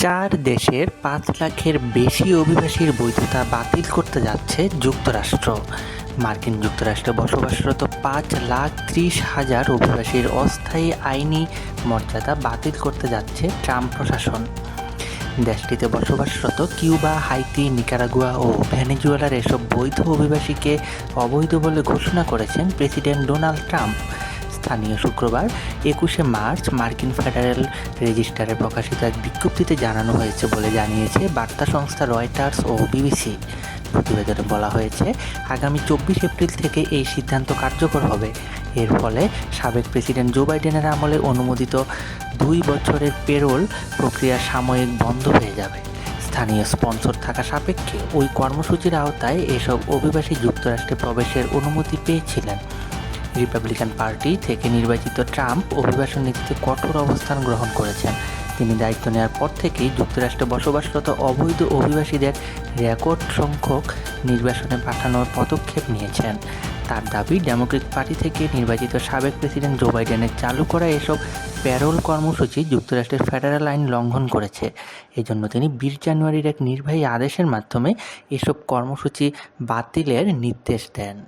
চার দেশের ৫ লাখের বেশি অভিবাসীর বৈধতা বাতিল করতে যাচ্ছে যুক্তরাষ্ট্র। মার্কিন যুক্তরাষ্ট্রে বসবাসরত ৫,৩০,০০০ অভিবাসীর অস্থায়ী আইনি মর্যাদা বাতিল করতে যাচ্ছে ট্রাম্প প্রশাসন। দেশটিতে বসবাসরত কিউবা, হাইতি, নিকারাগুয়া ও ভেনেজুয়েলার এসব বৈধ অভিবাসীকে অবৈধ বলে ঘোষণা করেছেন প্রেসিডেন্ট ডোনাল্ড ট্রাম্প। স্থানীয় শুক্রবার ২১শে মার্চ মার্কিন ফেডারেল রেজিস্টারে প্রকাশিত এক বিজ্ঞপ্তিতে জানানো হয়েছে বলে জানিয়েছে বার্তা সংস্থা রয়টার্স ও বিবিসি। প্রতিবেদনে বলা হয়েছে, আগামী ২৪ এপ্রিল থেকে এই সিদ্ধান্ত কার্যকর হবে। এর ফলে সাবেক প্রেসিডেন্ট জো বাইডেনের আমলে অনুমোদিত ২ বছরের পেরোল প্রক্রিয়া সাময়িক বন্ধ হয়ে যাবে। স্থানীয় স্পন্সর থাকা সাপেক্ষে ওই কর্মসূচির আওতায় এসব অভিবাসী যুক্তরাষ্ট্রে প্রবেশের অনুমতি পেয়েছিলেন। রিপাবলিকান পার্টি থেকে নির্বাচিত ট্রাম্প অভিবাসন নীতিতে কঠোর অবস্থান গ্রহণ করেছেন। তিনি দায়িত্ব নেওয়ার পর থেকেই যুক্তরাষ্ট্রে বসবাসরত অবৈধ অভিবাসীদের রেকর্ড সংখ্যক নির্বাসনে পাঠানোর পদক্ষেপ নিয়েছেন। তার দাবি, ডেমোক্রেট পার্টি থেকে নির্বাচিত সাবেক প্রেসিডেন্ট জো বাইডেনের চালু করা এসব প্যারোল কর্মসূচি যুক্তরাষ্ট্রের ফেডারেল আইন লঙ্ঘন করেছে। এজন্য তিনি ২০ জানুয়ারির এক নির্বাহী আদেশের মাধ্যমে এসব কর্মসূচি বাতিলের নির্দেশ দেন।